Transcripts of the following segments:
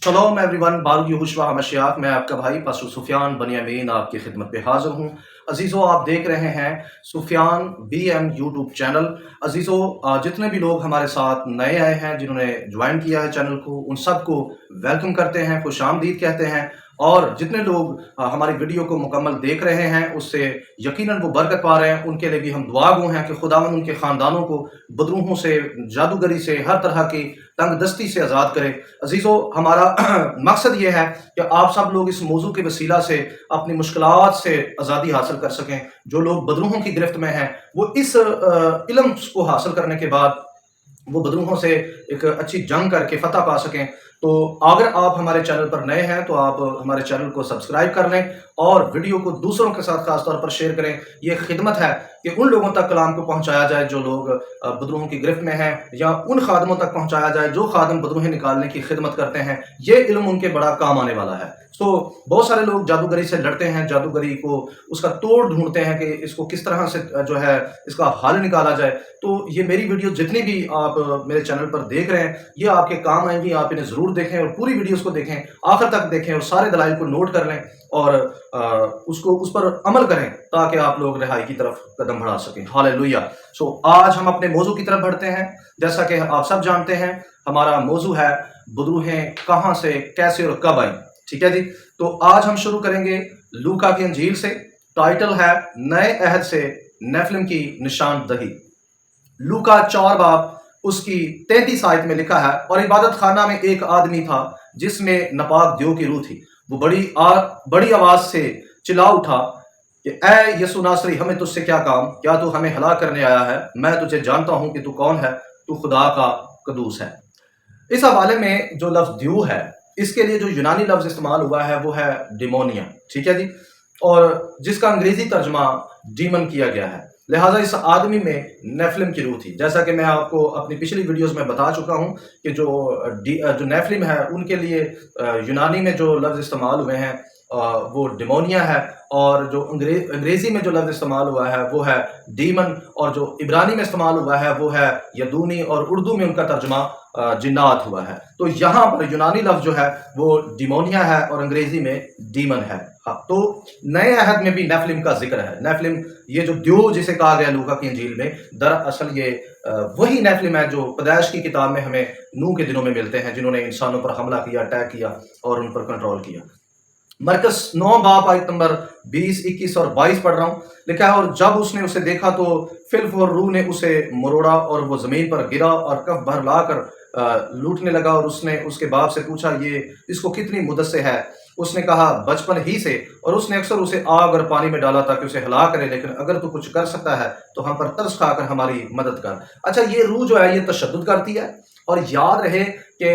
शलोम everyone, बारूद यहोशुआ हमशियात। मैं आपका भाई पास्टर सुफियान बनियामीन आपकी खिदमत पे हाजिर हूँ। अजीज़ों, आप देख रहे हैं सुफियान BM यूट्यूब चैनल। अजीज़ों, जितने भी लोग हमारे साथ नए आए हैं, जिन्होंने ज्वाइन किया है चैनल को, उन सबको वेलकम करते हैं, खुश आमदीद कहते हैं। और जितने लोग हमारी वीडियो को मुकम्मल देख रहे हैं, उससे यकीनन वो बरकत पा रहे हैं, उनके लिए भी हम दुआ गो हैं कि खुदावंद उनके ख़ानदानों को बदरूहों से, जादूगरी से, हर तरह की तंग दस्ती से आज़ाद करे। अजीज़ों, हमारा मकसद ये है कि आप सब लोग इस मौजू के वसीला से अपनी मुश्किलात से आज़ादी हासिल कर सकें। जो लोग बदरूहों की गिरफ्त में हैं, वो इस इल्म को हासिल करने के बाद वो बदरूहों से एक अच्छी जंग करके फतह पा सकें। तो अगर आप हमारे चैनल पर नए हैं तो आप हमारे चैनल को सब्सक्राइब कर लें और वीडियो को दूसरों के साथ खास तौर पर शेयर करें। ये खिदमत है कि उन लोगों तक कलाम को पहुंचाया जाए जो लोग बदरूहों की गिरफ्त में हैं, या उन खादमों तक पहुंचाया जाए जो खादम बदरूहें निकालने की खिदमत करते हैं। ये इल्म उनके बड़ा काम आने वाला है। तो बहुत सारे लोग जादूगरी से लड़ते हैं, जादूगरी को उसका तोड़ ढूंढते हैं कि इसको किस तरह से जो है इसका हल निकाला जाए। तो ये मेरी वीडियो जितनी भी आप मेरे चैनल पर देख रहे हैं, ये आपके काम आएंगी। आप इन्हें ज़रूर देखें और पूरी वीडियोस को देखें, आखिर तक देखें और सारे दलाइल को नोट कर लें और उस पर अमल करें ताकि आप लोग रिहाई की तरफ कदम बढ़ा सकें। हालेलुया। आज हम अपने मौजू की तरफ बढ़ते हैं। जैसा कि आप सब जानते हैं, हमारा मौजू है बदरूहें कहाँ से, कैसे और कब आई। ठीक है जी। तो आज हम शुरू करेंगे लूका की अंजील से। टाइटल है नए अहद से नेफिलिम की निशानदही। लूका 4 बाब उसकी 33 आयत में लिखा है, और इबादत खाना में एक आदमी था जिसमें नपाक देव की रूह थी। वो बड़ी आवाज से चिल्ला उठा कि ऐ यसु नासरी, हमें तुझसे क्या काम? क्या तू हमें हलाक करने आया है? मैं तुझे जानता हूं कि तू कौन है, तू खुदा का कदूस है। इस हवाले में जो लफ्ज द्यू है, इसके लिए जो यूनानी लफ्ज इस्तेमाल हुआ है वो है डिमोनिया। ठीक है जी। और जिसका अंग्रेजी तर्जमा डीमन किया गया है। लिहाजा इस आदमी में नेफिलिम की रूह थी। जैसा कि मैं आपको अपनी पिछली वीडियोस में बता चुका हूं कि जो नेफिलिम है, उनके लिए यूनानी में जो लफ्ज इस्तेमाल हुए हैं वो डिमोनिया है, और जो अंग्रेजी में जो लफ्ज इस्तेमाल हुआ है वो है डीमन, और जो इब्रानी में इस्तेमाल हुआ है वो है यदूनी, और उर्दू में उनका तर्जमा जिन्नात हुआ है। तो यहाँ पर यूनानी लफ्ज जो है वो डिमोनिया है और अंग्रेजी में डीमन है। हाँ, तो नए अहद में भी नेफिलिम का जिक्र है। नेफिलिम, ये जो द्यो जिसे कहा गया लूका की इंजील में, दरअसल ये वही नेफिलिम है जो पैदाइश की किताब में हमें नूह के दिनों में मिलते हैं, जिन्होंने इंसानों पर हमला किया, अटैक किया और उन पर कंट्रोल किया। मरकस 9 बाब आयत नंबर 20, 21 और 22 पढ़ रहा हूँ। लिखा है, और जब उसने उसे देखा तो फिल्फ और रूह ने उसे मरोड़ा और वो जमीन पर गिरा और कफ भर लाकर लूटने लगा। और उसने उसके बाप से पूछा, ये इसको कितनी मुद्दत से है? उसने कहा, बचपन ही से। और उसने अक्सर उसे आग और पानी में डाला ताकि उसे हला करे, लेकिन अगर तू कुछ कर सकता है तो हम पर तरस खाकर हमारी मदद कर। अच्छा, ये रूह जो है ये तशद्दुद करती है। और याद रहे कि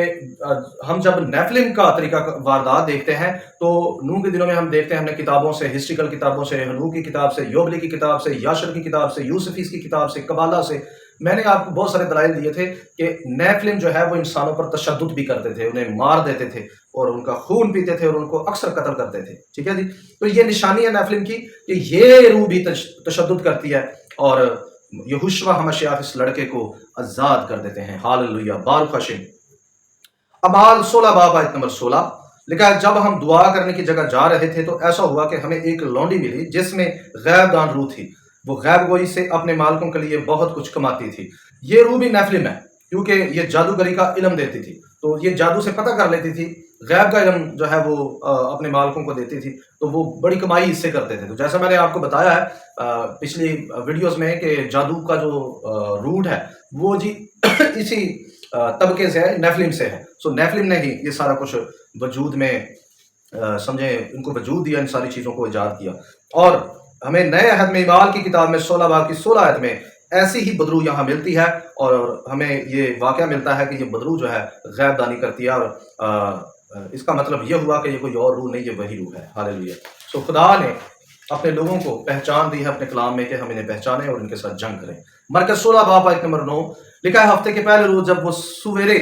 हम जब नेफिलिम का तरीका वारदात देखते हैं तो नूह के दिनों में हम देखते हैं, हमने किताबों से, हिस्ट्रिकल किताबों से, हनूक की किताब से, योबली की किताब से, याशर की किताब से, यूसुफीस की किताब से, कबाला से, मैंने आपको बहुत सारे दलाइल दिए थे कि नेफिलिम जो है वो इंसानों पर तशद्दुद भी करते थे, उन्हें मार देते थे और उनका खून पीते थे और उनको अक्सर कत्ल करते थे। ठीक है जी। तो ये निशानी है नेफिलिम की कि ये रूह भी तशद्दुद करती है, और यहोशुआ हमशियात इस लड़के को आजाद कर देते हैं। हालेलुया, बारुक हशीम। अमाल 16 बाब आयत नंबर 16 लिखा है, जब हम दुआ करने की जगह जा रहे थे तो ऐसा हुआ कि हमें एक लौंडी मिली जिसमें गैबदान रूह थी। वो गैब गोई से अपने मालिकों के लिए बहुत कुछ कमाती थी। ये रूह भी नेफिलिम है, क्योंकि ये जादूगरी का इल्म देती थी। तो ये जादू से पता कर लेती थी, गैब का इल्म जो है वो अपने मालिकों को देती थी, तो वो बड़ी कमाई इससे करते थे। तो जैसा मैंने आपको बताया है पिछली वीडियोस में कि जादू का जो रूट है वो जी इसी तबके से है, नेफिलिम से है। सो नेफिलिम ने ही ये सारा कुछ वजूद में समझे, इनको वजूद दिया, इन सारी चीज़ों को ईजाद किया। और हमें नए अहद में इमाल की किताब में 16 बाब की 16 आयत में ऐसी ही बदरू यहाँ मिलती है, और हमें ये वाक़या मिलता है कि ये बदरू जो है गैबदानी करती है। और इसका मतलब ये हुआ कि ये कोई और रूह नहीं, ये वही रूह है। हालेलुया। सो खुदा ने अपने लोगों को पहचान दी है अपने कलाम में कि हम इन्हें पहचानें और इनके साथ जंग करें। मरकस 16 बाब आयत नंबर 9 लिखा है, हफ्ते के पहले रोज जब वो सवेरे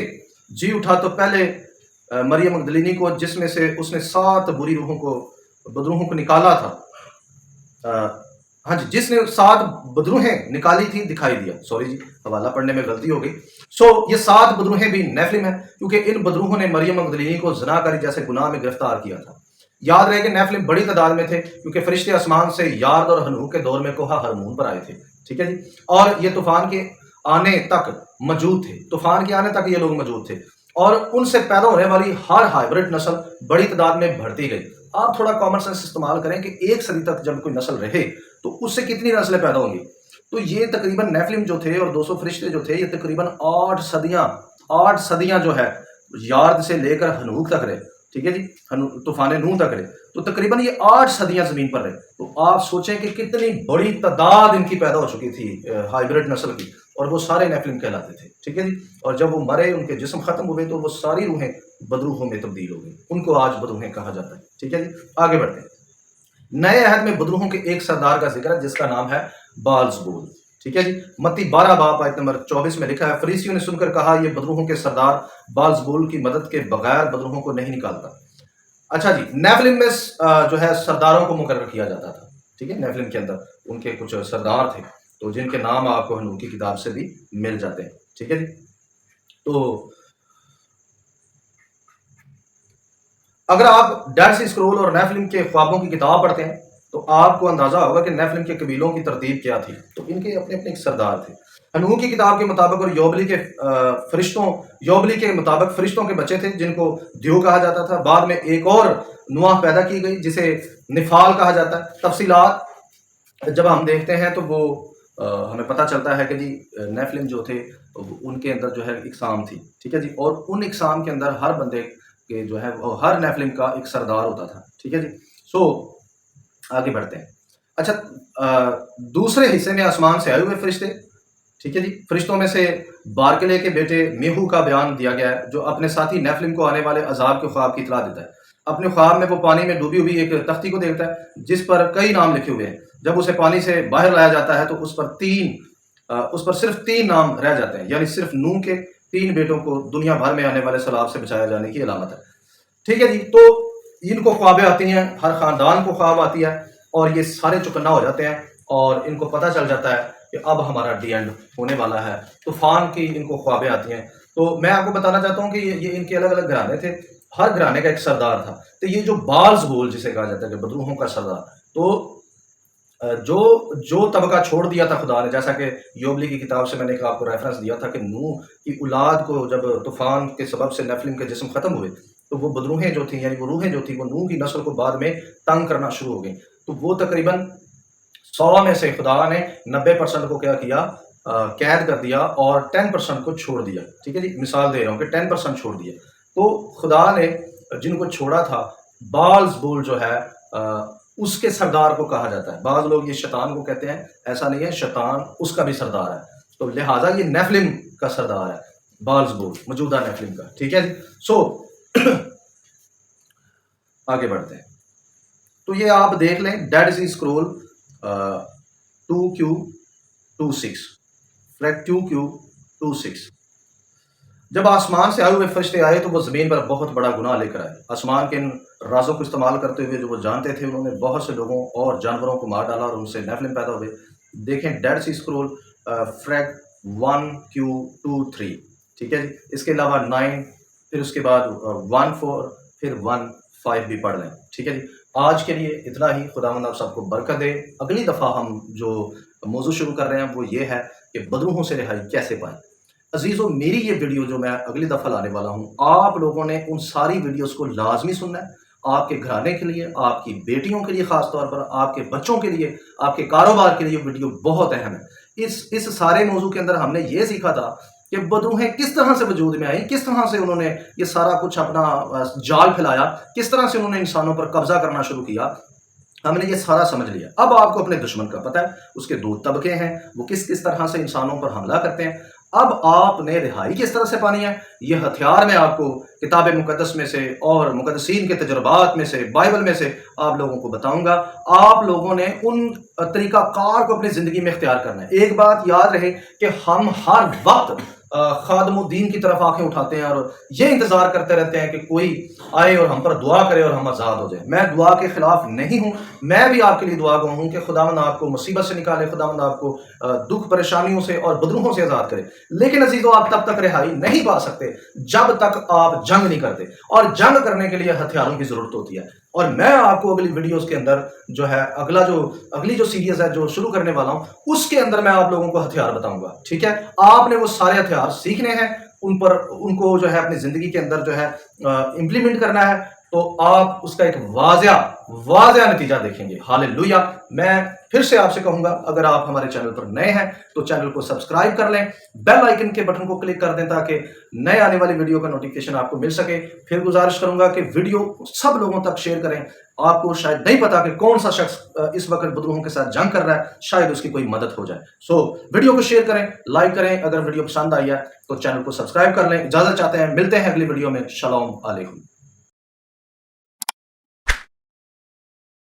जी उठा तो पहले मरियम मगदलीनी को, जिसमें से उसने 7 बुरी रूहों को, बदरूहों को निकाला था, हाँ जी, जिसने 7 बदरूहें निकाली थी, दिखाई दिया। सॉरी जी, हवाला पढ़ने में गलती हो गई। یہ 7 بدروہیں بھی نیفلم ہیں کیونکہ ان بدروہوں نے مریم مگدلینی کو زنا کاری جیسے گناہ میں گرفتار کیا تھا۔ یاد رہے کہ نیفلم بڑی تعداد میں تھے کیونکہ فرشتے آسمان سے یارد اور ہنوک کے دور میں کوہ ہرمون پر آئے تھے، ٹھیک ہے جی، اور یہ طوفان کے آنے تک موجود تھے، طوفان کے آنے تک یہ لوگ موجود تھے، اور ان سے پیدا ہونے والی ہر ہائیبرڈ نسل بڑی تعداد میں بڑھتی گئی۔ آپ تھوڑا کامن سینس استعمال کریں کہ 1 صدی تک جب کوئی نسل رہے تو اس سے کتنی نسلیں پیدا ہوں گی؟ تو یہ تقریباً نیفلم جو تھے اور 200 فرشتے جو تھے، یہ تقریباً 8 صدیاں جو ہے یارد سے لے کر ہنوک تک رہے، ٹھیک ہے جی، طوفان نوح تک رہے، تو تقریباً یہ 8 صدیاں زمین پر رہے۔ تو آپ سوچیں کہ کتنی بڑی تعداد ان کی پیدا ہو چکی تھی ہائیبرڈ نسل کی، اور وہ سارے نیفلم کہلاتے تھے، ٹھیک ہے جی۔ اور جب وہ مرے، ان کے جسم ختم ہوئے، تو وہ ساری روحیں بدروحوں میں تبدیل ہو گئی، ان کو آج بدروہیں کہا جاتا ہے، ٹھیک ہے جی۔ آگے بڑھتے ہیں۔ نئے عہد میں بدروحوں کے ایک سردار کا ذکر ہے جس کا نام ہے بالزبول، ٹھیک ہے جی۔ متی 12 باب آیت نمبر 24 میں لکھا ہے، فریسیوں نے سن کر کہا، یہ بدروحوں کے سردار بالزبول کی مدد کے بغیر بدروحوں کو نہیں نکالتا۔ اچھا جی، نیفلم میں جو ہے سرداروں کو مقرر کیا جاتا تھا، ٹھیک ہے، نیفلم کے اندر ان کے کچھ سردار تھے، تو جن کے نام آپ کو ہنوک کی کتاب سے بھی مل جاتے ہیں، ٹھیک ہے جی۔ تو اگر آپ ڈیڈ سی اسکرول اور نیفلم کے خوابوں کی کتاب پڑھتے ہیں تو آپ کو اندازہ ہوگا کہ نیفلم کے قبیلوں کی ترتیب کیا تھی، تو ان کے اپنے اپنے سردار تھے۔ ہنوک کی کتاب کے مطابق اور یوبلی کے مطابق فرشتوں کے بچے تھے جن کو دیو کہا جاتا تھا۔ بعد میں ایک اور نوح پیدا کی گئی جسے نفال کہا جاتا ہے۔ تفصیلات جب ہم دیکھتے ہیں تو وہ ہمیں پتہ چلتا ہے کہ جی نیفلم جو تھے ان کے اندر جو ہے اقسام تھی، ٹھیک ہے جی، اور ان اقسام کے اندر ہر بندے کہ جو ہے ہر نیفلم کا ایک سردار ہوتا تھا، ٹھیک ہے جی۔ آگے بڑھتے ہیں۔ اچھا، دوسرے حصے میں آسمان سے آئے ہوئے فرشتے، ٹھیک ہے جی، فرشتوں میں سے بارکلے کے بیٹے میہو کا بیان دیا گیا ہے جو اپنے ساتھی نیفلم کو آنے والے عذاب کے خواب کی اطلاع دیتا ہے۔ اپنے خواب میں وہ پانی میں ڈوبی ہوئی ایک تختی کو دیکھتا ہے جس پر کئی نام لکھے ہوئے ہیں۔ جب اسے پانی سے باہر لایا جاتا ہے تو اس پر صرف 3 نام رہ جاتے ہیں، یعنی صرف نوح کے 3 بیٹوں کو دنیا بھر میں آنے والے سیلاب سے بچایا جانے کی علامت ہے، ٹھیک ہے جی۔ تو ان کو خوابیں آتی ہیں، ہر خاندان کو خواب آتی ہے، اور یہ سارے چوکنا ہو جاتے ہیں اور ان کو پتہ چل جاتا ہے کہ اب ہمارا ڈی اینڈ ہونے والا ہے۔ طوفان کی ان کو خوابیں آتی ہیں۔ تو میں آپ کو بتانا چاہتا ہوں کہ یہ ان کے الگ الگ گھرانے تھے، ہر گھرانے کا ایک سردار تھا۔ تو یہ جو بالزبول جسے کہا جاتا ہے کہ بدروحوں کا سردار، تو جو طبقہ چھوڑ دیا تھا خدا نے، جیسا کہ یوبلی کی کتاب سے میں نے آپ کو ریفرنس دیا تھا کہ نوح کی اولاد کو جب طوفان کے سبب سے نیفلم کے جسم ختم ہوئے تو وہ بدروہیں جو تھیں، یعنی وہ روحیں جو تھیں، وہ نوح کی نسل کو بعد میں تنگ کرنا شروع ہو گئیں۔ تو وہ تقریباً 100 میں سے خدا نے 90% کو کیا کیا، قید کر دیا، اور 10% کو چھوڑ دیا، ٹھیک ہے جی۔ مثال دے رہا ہوں کہ 10% چھوڑ دیا۔ تو خدا نے جن کو چھوڑا تھا، بالزبول جو ہے اس کے سردار کو کہا جاتا ہے۔ بعض لوگ یہ شیطان کو کہتے ہیں، ایسا نہیں ہے، شیطان اس کا بھی سردار ہے، تو لہٰذا یہ نیفلم کا سردار ہے، بالزبول موجودہ نیفلم کا، ٹھیک ہے جی۔ آگے بڑھتے ہیں۔ تو یہ آپ دیکھ لیں، did see scroll 2Q26 flag 2Q26۔ جب آسمان سے آئے ہوئے فرشتے آئے تو وہ زمین پر بہت بڑا گناہ لے کر آئے۔ آسمان کے ان رازوں کو استعمال کرتے ہوئے جو وہ جانتے تھے، انہوں نے بہت سے لوگوں اور جانوروں کو مار ڈالا اور ان سے نیفلم پیدا ہوئے۔ دیکھیں did see scroll flag 1Q23، ٹھیک ہے جی۔ اس کے علاوہ 9، پھر اس کے بعد 14، پھر 15 بھی پڑھ لیں، ٹھیک ہے جی۔ آج کے لیے اتنا ہی۔ خداوند آپ سب کو برکت دے۔ اگلی دفعہ ہم جو موضوع شروع کر رہے ہیں وہ یہ ہے کہ بدروحوں سے رہائی کیسے پائیں۔ عزیزو، میری یہ ویڈیو جو میں اگلی دفعہ لانے والا ہوں، آپ لوگوں نے ان ساری ویڈیوز کو لازمی سننا ہے۔ آپ کے گھرانے کے لیے، آپ کی بیٹیوں کے لیے، خاص طور پر آپ کے بچوں کے لیے، آپ کے کاروبار کے لیے ویڈیو بہت اہم ہے۔ اس سارے موضوع کے اندر ہم نے یہ سیکھا تھا کہ بدروہیں کس طرح سے وجود میں آئیں، کس طرح سے انہوں نے یہ سارا کچھ اپنا جال پھیلایا، کس طرح سے انہوں نے انسانوں پر قبضہ کرنا شروع کیا۔ ہم نے یہ سارا سمجھ لیا۔ اب آپ کو اپنے دشمن کا پتہ ہے، اس کے 2 طبقے ہیں، وہ کس طرح سے انسانوں پر حملہ کرتے ہیں۔ اب آپ نے رہائی کس طرح سے پانی ہے، یہ ہتھیار میں آپ کو کتاب مقدس میں سے اور مقدسین کے تجربات میں سے، بائبل میں سے آپ لوگوں کو بتاؤں گا۔ آپ لوگوں نے ان طریقہ کار کو اپنی زندگی میں اختیار کرنا ہے۔ ایک بات یاد رہے کہ ہم ہر وقت खादम दीन की तरफ आंखें उठाते हैं और ये इंतज़ार करते रहते हैं कि कोई आए और हम पर दुआ करे और हम आज़ाद हो जाए। मैं दुआ के खिलाफ नहीं हूँ, मैं भी आपके लिए दुआ गो हूँ कि खुदावंद आपको मुसीबत से निकाले, खुदावंद आपको दुख परेशानियों से और बदरूहों से आज़ाद करे। लेकिन अजीज़ों, आप तब तक रिहाई नहीं पा सकते जब तक आप जंग नहीं करते, और जंग करने के लिए हथियारों की ज़रूरत होती है। और मैं आपको अगली वीडियोस के अंदर जो है अगली जो सीरीज है जो शुरू करने वाला हूं, उसके अंदर मैं आप लोगों को हथियार बताऊंगा। ठीक है, आपने वो सारे हथियार सीखने हैं, उनको जो है अपनी जिंदगी के अंदर जो है इंप्लीमेंट करना है, तो आप उसका एक वाज़िया नतीजा देखेंगे। हालेलुया। मैं फिर से आपसे कहूंगा, अगर आप हमारे चैनल पर नए हैं तो चैनल को सब्सक्राइब कर लें, बेल आइकन के बटन को क्लिक कर दें ताकि नए आने वाली वीडियो का नोटिफिकेशन आपको मिल सके। फिर गुजारिश करूंगा कि वीडियो सब लोगों तक शेयर करें। आपको शायद नहीं पता कि कौन सा शख्स इस वक्त बदरूहों के साथ जंग कर रहा है, शायद उसकी कोई मदद हो जाए। सो वीडियो को शेयर करें, लाइक करें। अगर वीडियो पसंद आई है तो चैनल को सब्सक्राइब कर लें। इजाजत चाहते हैं, मिलते हैं अगली वीडियो में। शलोम अलैकुम।